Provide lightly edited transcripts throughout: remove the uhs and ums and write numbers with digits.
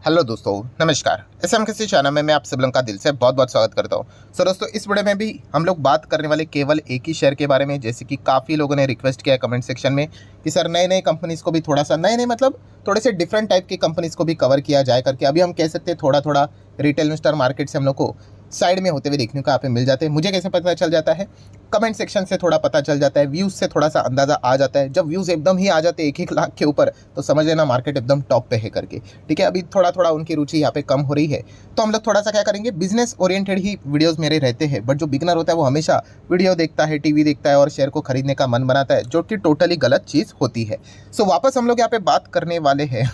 Hello दोस्तों, नमस्कार। SM किसी चैनल में मैं आप सब लोगों का दिल से बहुत बहुत स्वागत करता हूं। सो दोस्तों, इस वीडियो में भी हम लोग बात करने वाले केवल एक ही शेयर के बारे में, जैसे कि काफ़ी लोगों ने रिक्वेस्ट किया है कमेंट सेक्शन में कि सर नए नए कंपनीज़ को भी थोड़ा सा नए नए मतलब थोड़े से डिफरेंट टाइप की कंपनीज़ को भी कवर किया जाए करके। अभी हम कह सकते हैं थोड़ा थोड़ा रिटेल इन्वेस्टर मार्केट से हम लोग को साइड में होते हुए देखने को यहाँ पे मिल जाते हैं। मुझे कैसे पता चल जाता है? कमेंट सेक्शन से थोड़ा पता चल जाता है, व्यूज़ से थोड़ा सा अंदाज़ा आ जाता है। जब व्यूज़ एकदम ही आ जाते हैं 1-1 लाख के ऊपर, तो समझ लेना मार्केट एकदम टॉप पे है करके। ठीक है, अभी थोड़ा थोड़ा उनकी रुचि यहाँ पे कम हो रही है, तो हम लोग थोड़ा सा क्या करेंगे, बिजनेस ओरिएंटेड ही वीडियोस मेरे रहते हैं। बट जो बिगनर होता है वो हमेशा वीडियो देखता है, टीवी देखता है और शेयर को खरीदने का मन बनाता है, जो कि टोटली गलत चीज़ होती है। सो वापस हम लोग यहाँ पे बात करने वाले हैं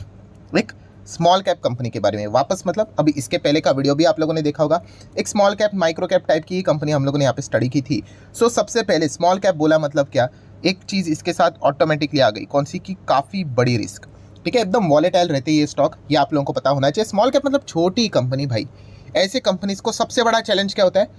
एक स्मॉल कैप कंपनी के बारे में। वापस मतलब अभी इसके पहले का वीडियो भी आप लोगों ने देखा होगा, एक small cap micro cap type की कंपनी हम लोगों ने यहाँ पे स्टडी की थी। सो सबसे पहले स्मॉल कैप बोला मतलब क्या, एक चीज़ इसके साथ ऑटोमेटिकली आ गई, कौन सी की काफ़ी बड़ी रिस्क। ठीक है, एकदम वॉलेटाइल रहते हैं ये स्टॉक, ये आप लोगों को पता होना चाहिए। स्मॉल कैप मतलब छोटी कंपनी भाई। ऐसे कंपनीज को सबसे बड़ा चैलेंज क्या होता है?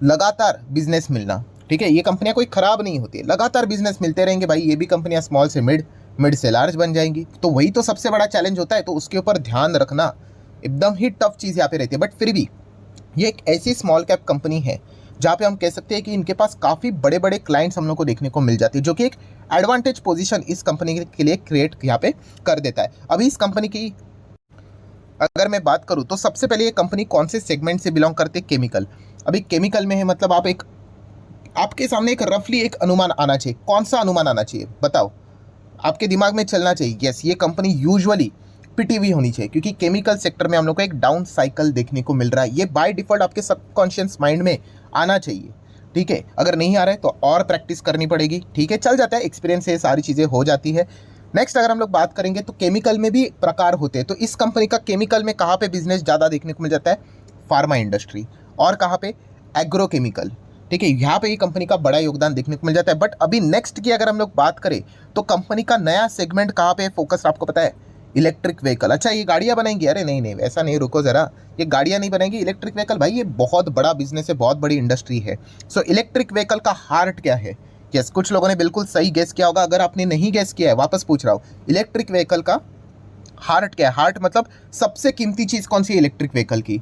लगातार बिजनेस मिलना। ठीक है, ये कंपनियां कोई खराब नहीं होती, लगातार बिजनेस मिलते रहेंगे भाई। ये भी कंपनियां स्मॉल से मिड, मिड से लार्ज बन जाएंगी, तो वही तो सबसे बड़ा चैलेंज होता है। तो उसके ऊपर ध्यान रखना एकदम ही टफ चीज़ यहाँ पे रहती है। बट फिर भी ये एक ऐसी स्मॉल कैप कंपनी है जहाँ पे हम कह सकते हैं कि इनके पास काफ़ी बड़े बड़े क्लाइंट्स हम लोग को देखने को मिल जाते हैं, जो कि एक एडवांटेज पोजीशन इस कंपनी के लिए क्रिएट यहाँ पे कर देता है। अभी इस कंपनी की अगर मैं बात करूँ तो सबसे पहले ये कंपनी कौन से सेगमेंट से बिलोंग करते हैं? केमिकल। अभी केमिकल में है, मतलब आप एक, आपके सामने एक रफली एक अनुमान आना चाहिए। कौन सा अनुमान आना चाहिए बताओ? आपके दिमाग में चलना चाहिए, यस ये कंपनी यूजुअली पीटीवी होनी चाहिए, क्योंकि केमिकल सेक्टर में हम लोग को एक डाउन साइकिल देखने को मिल रहा है। ये बाय डिफॉल्ट आपके सबकॉन्शियस माइंड में आना चाहिए। ठीक है, अगर नहीं आ रहा है तो और प्रैक्टिस करनी पड़ेगी। ठीक है, चल जाता है, एक्सपीरियंस से सारी चीज़ें हो जाती है। नेक्स्ट अगर हम लोग बात करेंगे तो केमिकल में भी प्रकार होते हैं। तो इस कंपनी का केमिकल में कहाँ पे बिजनेस ज़्यादा देखने को मिल जाता है? Pharma industry. और कहाँ पे? एग्रोकेमिकल। ठीक है, यहाँ पे ये कंपनी का बड़ा योगदान देखने को मिल जाता है। बट अभी नेक्स्ट की अगर हम लोग बात करें तो कंपनी का नया सेगमेंट कहाँ पे फोकस, आपको पता है? Electric vehicle. अच्छा, ये गाड़ियाँ बनाएंगी? अरे नहीं नहीं, ऐसा नहीं, रुको ज़रा, ये गाड़ियाँ नहीं बनाएंगी, इलेक्ट्रिक व्हीकल। भाई ये बहुत बड़ा बिजनेस है, बहुत बड़ी इंडस्ट्री है। सो इलेक्ट्रिक व्हीकल का हार्ट क्या है? यस, कुछ लोगों ने बिल्कुल सही गेस किया होगा। अगर आपने नहीं गेस किया है, वापस पूछ रहा हूँ, इलेक्ट्रिक व्हीकल का हार्ट क्या है? हार्ट मतलब सबसे कीमती चीज़ कौन सी है इलेक्ट्रिक व्हीकल की?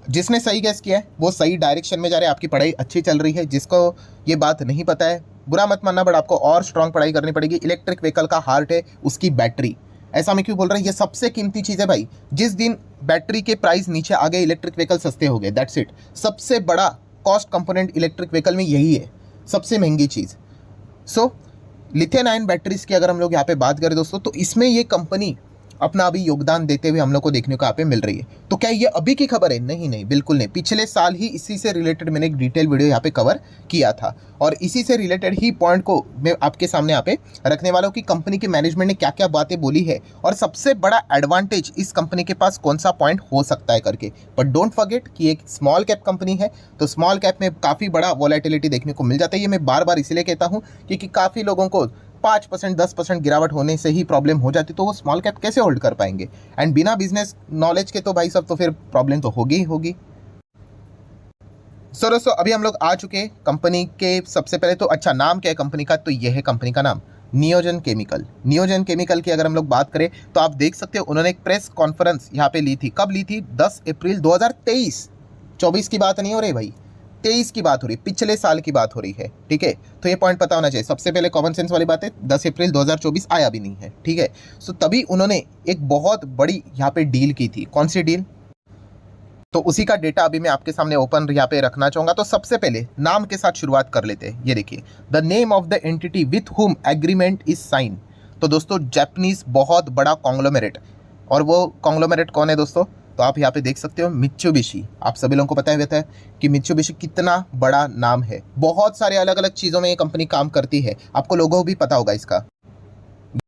जिसने सही गैस किया है वो सही डायरेक्शन में जा रहे हैं, आपकी पढ़ाई अच्छी चल रही है। जिसको ये बात नहीं पता है, बुरा मत मानना, बट आपको और स्ट्रांग पढ़ाई करनी पड़ेगी। इलेक्ट्रिक व्हीकल का हार्ट है उसकी बैटरी। ऐसा मैं क्यों बोल रहा हूँ? ये सबसे कीमती चीज़ है भाई। जिस दिन बैटरी के प्राइस नीचे आ गए, इलेक्ट्रिक व्हीकल सस्ते हो गए, दैट्स इट। सबसे बड़ा कॉस्ट कंपोनेंट इलेक्ट्रिक व्हीकल में यही है, सबसे महंगी चीज़। सो लिथियम आयन बैटरीज की अगर हम लोग यहाँ पे बात करें दोस्तों, तो इसमें ये कंपनी अपना अभी योगदान देते हुए हम लोग को देखने को यहाँ पे मिल रही है। तो क्या ये अभी की खबर है? नहीं नहीं, बिल्कुल नहीं। पिछले साल ही इसी से रिलेटेड मैंने एक डिटेल वीडियो यहाँ पे कवर किया था, और इसी से रिलेटेड ही पॉइंट को मैं आपके सामने यहाँ पे रखने वाला हूँ कि कंपनी के मैनेजमेंट ने क्या क्या बातें बोली है और सबसे बड़ा एडवांटेज इस कंपनी के पास कौन सा पॉइंट हो सकता है करके। बट डोंट फॉरगेट कि एक स्मॉल कैप कंपनी है, तो स्मॉल कैप में काफ़ी बड़ा वॉलेटिलिटी देखने को मिल जाता है। ये मैं बार बार इसलिए कहता हूँ क्योंकि काफ़ी लोगों को 5% 10% गिरावट होने से ही प्रॉब्लम हो जाती, तो वो स्मॉल कैप कैसे होल्ड कर पाएंगे? एंड बिना बिजनेस नॉलेज के तो भाई सब, तो फिर प्रॉब्लम तो होगी ही होगी। सो दोस्तों, अभी हम लोग आ चुके कंपनी के सबसे पहले तो, अच्छा नाम क्या है कंपनी का? तो यह है कंपनी का नाम, नियोजन केमिकल। नियोजन केमिकल की अगर हम लोग बात करें तो आप देख सकते हो उन्होंने एक प्रेस कॉन्फ्रेंस यहाँ पे ली थी। कब ली थी? 10 अप्रैल 2023। 24 की बात नहीं हो रही भाई, 23 की बात हो रही, पिछले साल की बात हो रही है। ठीक है, तो ये पॉइंट पता होना चाहिए। सबसे पहले कॉमन सेंस वाली बात है, 10 अप्रैल 2024 आया भी नहीं है। ठीक है, सो तभी उन्होंने एक बहुत बड़ी यहाँ पे डील की थी। कौन सी डील? तो उसी का डेटा अभी मैं आपके सामने ओपन यहाँ पे रखना चाहूँगा। तो सबसे पहले नाम के साथ शुरुआत कर लेते हैं। ये देखिए, the name of the entity with whom agreement is sine. तो दोस्तों जापानीज बहुत बड़ा कॉन्ग्लोमेरेट, और वो कॉन्ग्लोमेरेट कौन है दोस्तों? तो आप यहाँ पे देख सकते हो मित्सुबिशी। आप सभी लोगों को पता है कि मित्सुबिशी कितना बड़ा नाम है। बहुत सारे अलग अलग चीज़ों में ये कंपनी काम करती है, आपको लोगों भी पता होगा इसका।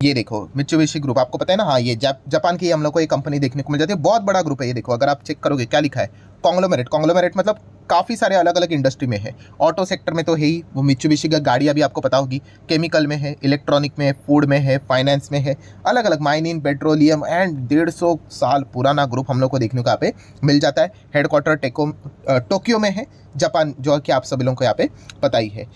ये देखो मित्सुबिशी ग्रुप, आपको पता है ना? हाँ, ये जापान की हम लोग को ये कंपनी देखने को मिल जाती है। बहुत बड़ा ग्रुप है ये। देखो अगर आप चेक करोगे क्या लिखा है, कॉन्ग्लोमेरेट। कॉन्ग्लोमेरेट मतलब काफ़ी सारे अलग अलग इंडस्ट्री में है। ऑटो सेक्टर में तो है ही, वो मित्सुबिशी का गाड़ियाँ भी आपको पता होगी। केमिकल में है, इलेक्ट्रॉनिक में है, फूड में है, फाइनेंस में है, अलग अलग माइनिंग, पेट्रोलियम, एंड 150 साल पुराना ग्रुप हम लोग को देखने को यहाँ पे मिल जाता है। हेडक्वार्टर टोक्यो में है, जापान, जो कि आप सभी लोगों को यहाँ पे पता ही है।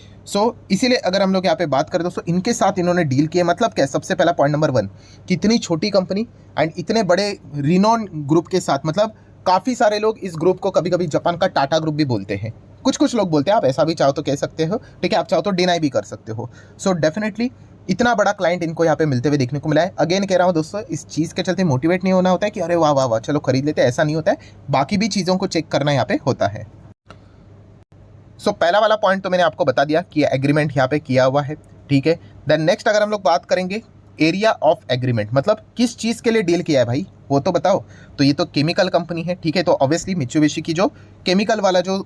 इसीलिए अगर हम लोग यहाँ पे बात करें दोस्तों, इनके साथ इन्होंने डील किया, मतलब क्या, सबसे पहला पॉइंट नंबर 1 कि इतनी छोटी कंपनी एंड इतने बड़े रिनोन ग्रुप के साथ, मतलब काफ़ी सारे लोग इस ग्रुप को कभी कभी जापान का टाटा ग्रुप भी बोलते हैं, कुछ लोग बोलते हैं, आप ऐसा भी चाहो तो कह सकते हो, ठीक है, आप चाहो तो डिनाई भी कर सकते हो। डेफिनेटली इतना बड़ा क्लाइंट इनको यहाँ पे मिलते हुए देखने को मिला है। अगेन कह रहा हूँ दोस्तों, इस चीज़ के चलते मोटिवेट नहीं होना होता है कि अरे वाह वाह वाह चलो खरीद लेते हैं, ऐसा नहीं होता है, बाकी भी चीज़ों को चेक करना यहाँ पे होता है। पहला वाला पॉइंट तो मैंने आपको बता दिया कि एग्रीमेंट यहाँ पे किया हुआ है, ठीक है। देन नेक्स्ट अगर हम लोग बात करेंगे एरिया ऑफ एग्रीमेंट, मतलब किस चीज़ के लिए डील किया है भाई, वो तो बताओ। तो ये तो केमिकल कंपनी है, ठीक है, तो ऑब्वियसली मित्सुबिशी की जो केमिकल वाला जो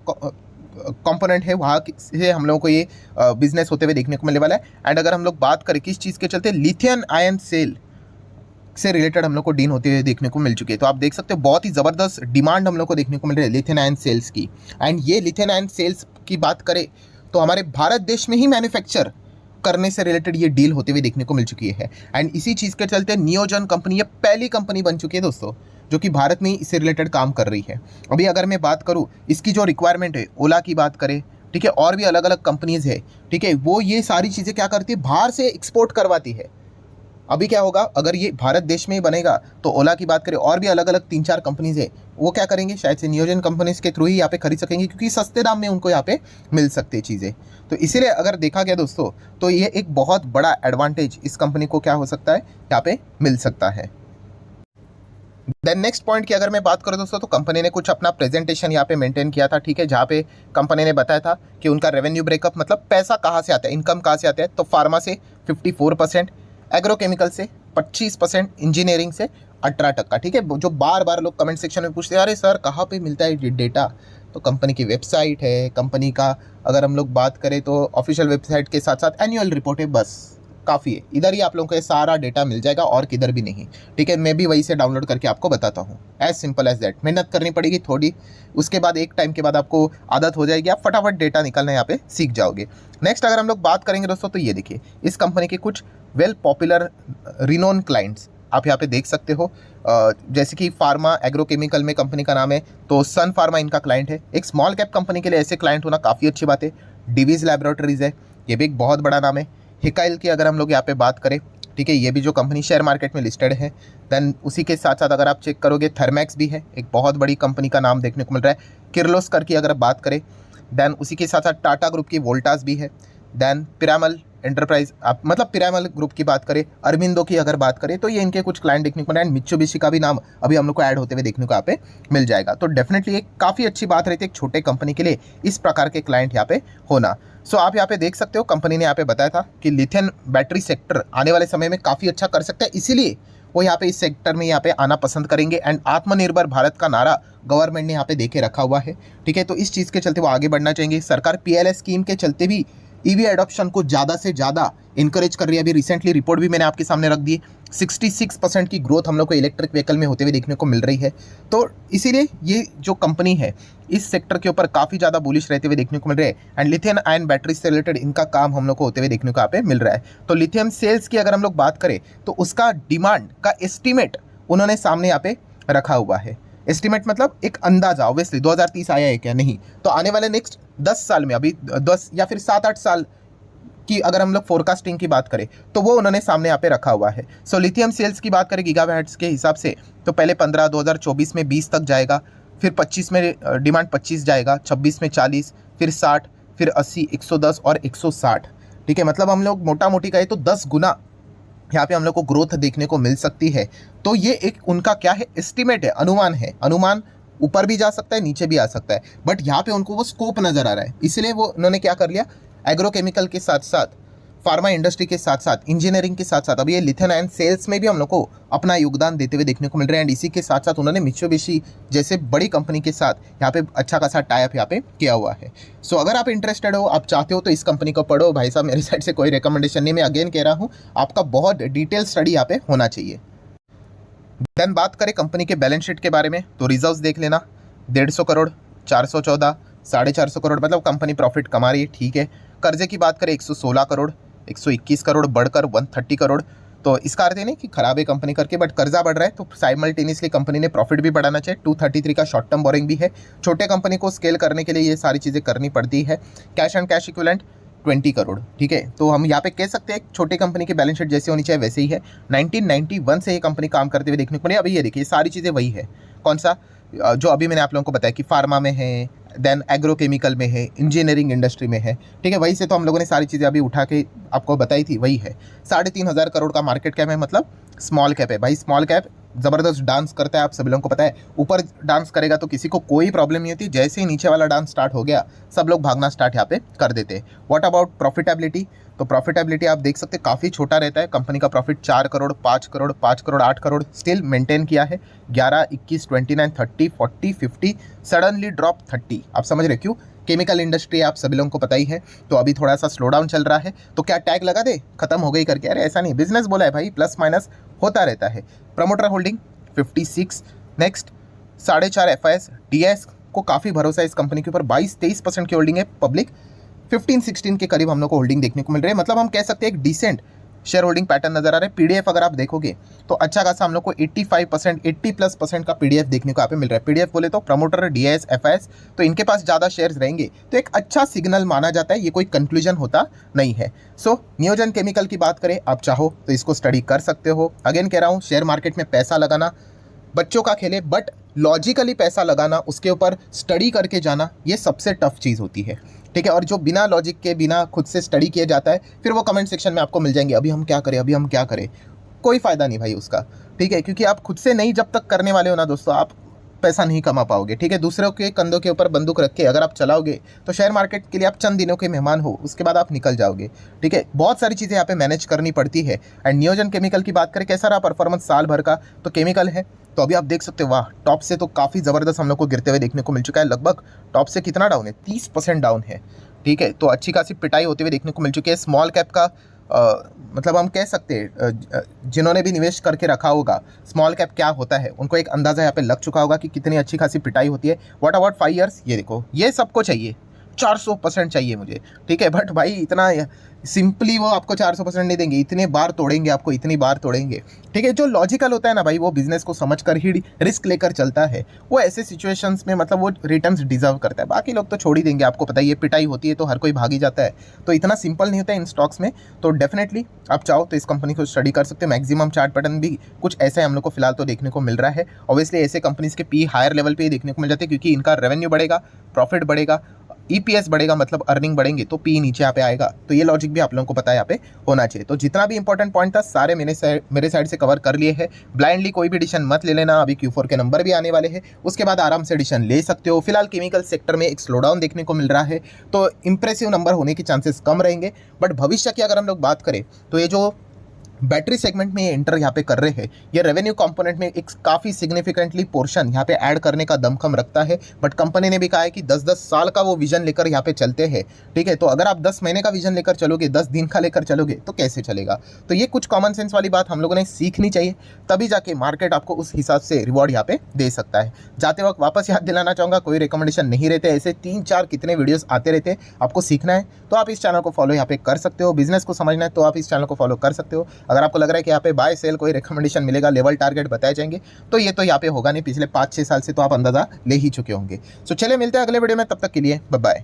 कंपोनेंट है वहाँ से हम लोगों को ये बिजनेस होते हुए देखने को मिलने वाला है। एंड अगर हम लोग बात करें किस चीज़ के चलते, लिथियम आयन सेल से रिलेटेड हम लोग को डील होते हुए देखने को मिल चुकी है। तो आप देख सकते हो बहुत ही ज़बरदस्त डिमांड हम लोग को देखने को मिल रही है लिथियम आयन सेल्स की। एंड ये लिथियम आयन सेल्स की बात करें तो हमारे भारत देश में ही मैन्युफैक्चर करने से रिलेटेड ये डील होते हुए देखने को मिल चुकी है। एंड इसी चीज़ के चलते नियोजन कंपनी ये पहली कंपनी बन चुकी है दोस्तों जो कि भारत में ही इससे रिलेटेड काम कर रही है। अभी अगर मैं बात करूँ इसकी जो रिक्वायरमेंट है, ओला की बात करें, ठीक है, और भी अलग अलग कंपनीज है, ठीक है, वो ये सारी चीज़ें क्या करती है, बाहर से एक्सपोर्ट करवाती है। अभी क्या होगा, अगर ये भारत देश में ही बनेगा तो ओला की बात करें और भी अलग अलग 3-4 कंपनीज है, वो क्या करेंगे, शायद से नियोजन कंपनीज के थ्रू ही यहाँ पे खरीद सकेंगे, क्योंकि सस्ते दाम में उनको यहाँ पे मिल सकती है चीज़ें। तो इसीलिए अगर देखा गया दोस्तों तो ये एक बहुत बड़ा एडवांटेज इस कंपनी को क्या हो सकता है, यहाँ पे मिल सकता है। देन नेक्स्ट पॉइंट की अगर मैं बात करूं दोस्तों, तो कंपनी ने कुछ अपना प्रेजेंटेशन यहाँ पे मेंटेन किया था, ठीक है, जहाँ पे कंपनी ने बताया था कि उनका रेवेन्यू ब्रेकअप, मतलब पैसा कहाँ से आता है, इनकम कहाँ से आता है। तो फार्मा से 54%, एग्रोकेमिकल से 25%, इंजीनियरिंग से 18%, ठीक है। जो बार बार लोग कमेंट सेक्शन में पूछते हैं अरे सर कहाँ पे मिलता है डेटा, तो कंपनी की वेबसाइट है, कंपनी का अगर हम लोग बात करें तो ऑफिशियल वेबसाइट के साथ साथ एनुअल रिपोर्ट है, बस काफ़ी है, इधर ही आप लोगों को ये सारा डेटा मिल जाएगा और किधर भी नहीं, ठीक है। मैं भी वही से डाउनलोड करके आपको बताता हूँ, एज सिंपल एज दैट। मेहनत करनी पड़ेगी थोड़ी, उसके बाद एक टाइम के बाद आपको आदत हो जाएगी, आप फटाफट डेटा निकालना यहाँ पे सीख जाओगे। नेक्स्ट अगर हम लोग बात करेंगे दोस्तों, तो ये देखिए इस कंपनी के कुछ वेल पॉपुलर रिनोन क्लाइंट्स आप यहाँ पे देख सकते हो, जैसे कि फार्मा एग्रोकेमिकल में कंपनी का नाम है तो सन फार्मा इनका क्लाइंट है। एक स्मॉल कैप कंपनी के लिए ऐसे क्लाइंट होना काफ़ी अच्छी बात है। डिवीज लैबोरेटरीज है, ये भी एक बहुत बड़ा नाम है। हिकाइल की अगर हम लोग यहाँ पे बात करें, ठीक है, ये भी जो कंपनी शेयर मार्केट में लिस्टेड है। देन उसी के साथ साथ अगर आप चेक करोगे थर्मैक्स भी है, एक बहुत बड़ी कंपनी का नाम देखने को मिल रहा है। किर्लोस्कर की अगर बात करें, देन उसी के साथ साथ टाटा ग्रुप की वोल्टास भी है। देन पिरामल एंटरप्राइज, आप मतलब पिरामल ग्रुप की बात करें, अरविंदो की अगर बात करें तो ये इनके कुछ क्लाइंट देखने को मिल रहे हैं। मित्सुबिशी का भी नाम अभी हम लोग को ऐड होते हुए देखने को यहाँ पे मिल जाएगा। तो डेफिनेटली एक काफ़ी अच्छी बात रहती है एक छोटे कंपनी के लिए इस प्रकार के क्लाइंट यहाँ पे होना। आप यहाँ पे देख सकते हो कंपनी ने यहाँ पे बताया था कि लिथियम बैटरी सेक्टर आने वाले समय में काफ़ी अच्छा कर सकता है, इसीलिए वो यहाँ पे इस सेक्टर में यहाँ पे आना पसंद करेंगे। एंड आत्मनिर्भर भारत का नारा गवर्नमेंट ने यहाँ पे देके रखा हुआ है, ठीक है, तो इस चीज़ के चलते वो आगे बढ़ना चाहेंगे। सरकार PLI स्कीम के चलते भी ईवी एडॉप्शन को ज़्यादा से ज़्यादा इंकरेज कर रही है। अभी रिसेंटली रिपोर्ट भी मैंने आपके सामने रख दी, 66% की ग्रोथ हम लोग को इलेक्ट्रिक व्हीकल में होते हुए देखने को मिल रही है। तो इसीलिए ये जो कंपनी है इस सेक्टर के ऊपर काफ़ी ज़्यादा बुलिश रहते हुए देखने को मिल रहे हैं। एंड लिथियम आयन बैटरी से रिलेटेड इनका काम हम लोग को होते हुए देखने को यहाँ पे मिल रहा है। तो लिथियम सेल्स की अगर हम लोग बात करें तो उसका डिमांड का एस्टिमेट उन्होंने सामने यहाँ पे रखा हुआ है। एस्टिमेट मतलब एक अंदाजा, ऑब्वियसली 2030 आया है क्या, नहीं, तो आने वाले नेक्स्ट 10 साल में, अभी 10 या फिर 7-8 साल की अगर हम लोग फोरकास्टिंग की बात करें तो वो उन्होंने सामने यहाँ पे रखा हुआ है। लिथियम सेल्स की बात करें गीगावाट्स के हिसाब से तो पहले 15, 2024 में 20 तक जाएगा, फिर 25 में डिमांड 25 जाएगा, 26 में 40, फिर 60, फिर 80, 110 और 160, ठीक है। मतलब हम लोग मोटा मोटी कहें तो 10 गुना यहाँ पे हम लोग को ग्रोथ देखने को मिल सकती है। तो ये एक उनका क्या है, एस्टिमेट है, अनुमान है। अनुमान ऊपर भी जा सकता है, नीचे भी आ सकता है, बट यहाँ पे उनको वो स्कोप नज़र आ रहा है, इसलिए वो उन्होंने क्या कर लिया, एग्रोकेमिकल के साथ साथ फार्मा इंडस्ट्री के साथ साथ इंजीनियरिंग के साथ साथ अभी ये लिथियम आयन सेल्स में भी हम लोग को अपना योगदान देते हुए देखने को मिल रहे हैं। एंड इसी के साथ साथ उन्होंने मित्सुबिशी जैसे बड़ी कंपनी के साथ यहाँ पे अच्छा खासा टाइप यहाँ पे किया हुआ है। अगर आप इंटरेस्टेड हो, आप चाहते हो तो इस कंपनी को पढ़ो भाई साहब, मेरी साइड से कोई रिकमेंडेशन नहीं, मैं अगेन कह रहा हूँ आपका बहुत डिटेल स्टडी यहाँ पे होना चाहिए। देन बात करें कंपनी के बैलेंस शीट के बारे में तो रिजर्व्स देख लेना, 150 करोड़, 414, 450 करोड़, मतलब कंपनी प्रॉफिट कमा रही है, ठीक है। कर्जे की बात करें 116 करोड़, 121 करोड़ बढ़कर 130 करोड़। तो इसका अर्थ है नहीं कि खराब है कंपनी करके, बट कर्जा बढ़ रहा है तो साइमल्टेनियसली कंपनी ने प्रॉफिट भी बढ़ाना चाहिए। 233 का शॉर्ट टर्म बोरिंग भी है। छोटे कंपनी को स्केल करने के लिए ये सारी चीज़ें करनी पड़ती है। Cash and cash equivalent 20 crore. ठीक है, तो हम यहाँ पे कह सकते हैं एक छोटी कंपनी की बैलेंस शीट जैसे होनी चाहिए वैसे ही है। 1991 से ये कंपनी काम करते हुए देखने को मिली। अभी ये देखिए सारी चीज़ें वही है। कौन सा? जो अभी मैंने आप लोगों को बताया कि फार्मा में है, देन एग्रोकेमिकल में है, इंजीनियरिंग इंडस्ट्री में है। ठीक है, वही से तो हम लोगों ने सारी चीज़ें अभी उठा के आपको बताई थी, वही है। 3,500 करोड़ का मार्केट कैप है, मतलब स्मॉल कैप है भाई। स्मॉल कैप ज़बरदस्त डांस करता है, आप सभी लोगों को पता है। ऊपर डांस करेगा तो किसी को कोई प्रॉब्लम नहीं होती, जैसे ही नीचे वाला डांस स्टार्ट हो गया सब लोग भागना स्टार्ट यहाँ पे कर देते हैं। What about profitability? तो प्रॉफिटेबिलिटी आप देख सकते हैं काफ़ी छोटा रहता है। कंपनी का profit 4 crore, 5 crore, 5 crore, 8 crore still maintain किया है। 11, 21, 29, 30, 40, 50, सडनली ड्रॉप 30। आप समझ रहे क्यों? केमिकल इंडस्ट्री आप सभी लोगों को पता ही है, तो अभी थोड़ा सा स्लो डाउन चल रहा है। तो क्या टैग लगा दे खत्म हो गई करके? अरे ऐसा नहीं, बिजनेस बोला है भाई, प्लस माइनस होता रहता है। Promoter holding 56। Next 4.5 FIS DS को काफ़ी भरोसा है इस कंपनी के ऊपर। 22-23% की होल्डिंग है। पब्लिक 15-16 के करीब हम लोग को होल्डिंग देखने को मिल रही है। मतलब हम कह सकते हैं एक डिसेंट शेयर होल्डिंग पैटर्न नजर आ रहा है। पीडीएफ अगर आप देखोगे तो अच्छा खासा हम लोग को 85%, 80+% का पीडीएफ देखने को यहाँ पे मिल रहा है। पीडीएफ बोले तो प्रमोटर, डीएस, एफआईएस, तो इनके पास ज़्यादा शेयर्स रहेंगे तो एक अच्छा सिग्नल माना जाता है। ये कोई कंक्लूजन होता नहीं है। सो नियोजन केमिकल की बात करें, आप चाहो तो इसको स्टडी कर सकते हो। अगेन कह रहा हूँ, शेयर मार्केट में पैसा लगाना बच्चों का खेले, बट लॉजिकली पैसा लगाना, उसके ऊपर स्टडी करके जाना, ये सबसे टफ चीज़ होती है। ठीक है, और जो बिना लॉजिक के, बिना खुद से स्टडी किया जाता है, फिर वो कमेंट सेक्शन में आपको मिल जाएंगे, अभी हम क्या करें, अभी हम क्या करें। कोई फ़ायदा नहीं भाई उसका। ठीक है, क्योंकि आप खुद से नहीं जब तक करने वाले हो ना दोस्तों, आप पैसा नहीं कमा पाओगे। ठीक है, दूसरों के कंधों के ऊपर बंदूक रख के अगर आप चलाओगे तो शेयर मार्केट के लिए आप चंद दिनों के मेहमान हो, उसके बाद आप निकल जाओगे। ठीक है, बहुत सारी चीज़ें यहाँ पे मैनेज करनी पड़ती है। एंड नियोजन केमिकल की बात करें, कैसा रहा परफॉर्मेंस साल भर का? तो केमिकल है तो अभी आप देख सकते हो, वाह, टॉप से तो काफ़ी ज़बरदस्त हम लोग को गिरते हुए देखने को मिल चुका है। लगभग टॉप से कितना डाउन है? 30% डाउन है। ठीक है, तो अच्छी खासी पिटाई होते हुए देखने को मिल चुकी है। स्मॉल कैप का मतलब हम कह सकते हैं जिन्होंने भी निवेश करके रखा होगा स्मॉल कैप क्या होता है, उनको एक अंदाज़ा यहाँ पे लग चुका होगा कि कितनी अच्छी खासी पिटाई होती है। What about 5 years? ये देखो, ये सबको चाहिए, 400% चाहिए मुझे। ठीक है, बट भाई इतना सिंपली वो आपको 400% नहीं देंगे, इतने बार तोड़ेंगे आपको, इतनी बार तोड़ेंगे। ठीक है, जो लॉजिकल होता है ना भाई, वो बिजनेस को समझकर ही रिस्क लेकर चलता है, वो ऐसे सिचुएशंस में मतलब वो रिटर्न्स डिजर्व करता है। बाकी लोग तो छोड़ ही देंगे, आपको पता ही है, पिटाई होती है तो हर कोई भाग ही जाता है। तो इतना सिंपल नहीं होता है इन स्टॉक्स में। तो डेफिनेटली आप चाहो तो इस कंपनी को स्टडी कर सकते हो। मैक्सिमम चार्ट पैटर्न भी कुछ ऐसा हम लोग को फिलहाल तो देखने को मिल रहा है। ऑब्वियसली ऐसे कंपनीज के पी हायर लेवल पे ही देखने को मिल जाते हैं, क्योंकि इनका रेवेन्यू बढ़ेगा, प्रॉफिट बढ़ेगा, ईपीएस बढ़ेगा, मतलब अर्निंग बढ़ेंगे तो पी नीचे यहाँ पे आएगा। तो ये लॉजिक भी आप लोगों को पता है यहाँ पे होना चाहिए। तो जितना भी इंपॉर्टेंट पॉइंट था सारे मेरे साइड से कवर कर लिए हैं। ब्लाइंडली कोई भी डिसीजन मत ले लेना। अभी Q4 के नंबर भी आने वाले हैं, उसके बाद आराम से डिसीजन ले सकते हो। फिलहाल केमिकल सेक्टर में एक स्लो डाउन देखने को मिल रहा है, तो इंप्रेसिव नंबर होने के चांसेस कम रहेंगे। बट भविष्य की अगर हम लोग बात करें तो ये जो बैटरी सेगमेंट में ये एंटर यहाँ पे कर रहे हैं, ये रेवेन्यू कंपोनेंट में एक काफ़ी सिग्निफिकेंटली पोर्शन यहाँ पे ऐड करने का दमखम रखता है। बट कंपनी ने भी कहा है कि 10-10 साल का वो विजन लेकर यहाँ पे चलते हैं। ठीक है, तो अगर आप 10 महीने का विजन लेकर चलोगे, 10 दिन का लेकर चलोगे तो कैसे चलेगा? तो ये कुछ कॉमन सेंस वाली बात हम लोगों ने सीखनी चाहिए, तभी जाके मार्केट आपको उस हिसाब से रिवॉर्ड यहाँ पे दे सकता है। जाते वक्त वापस याद दिलाना चाहूँगा, कोई रिकमेंडेशन नहीं रहते, ऐसे 3-4 कितने वीडियोस आते रहते हैं। आपको सीखना है तो आप इस चैनल को फॉलो यहाँ पे कर सकते हो, बिजनेस को समझना है तो आप इस चैनल को फॉलो कर सकते हो। अगर आपको लग रहा है कि यहाँ पे बाय सेल कोई रिकमेंडेशन मिलेगा, लेवल टारगेट बताए जाएंगे, तो ये तो यहाँ पे होगा नहीं। पिछले 5-6 साल से तो आप अंदाजा ले ही चुके होंगे। सो चलिए मिलते हैं अगले वीडियो में, तब तक के लिए बाय बाय।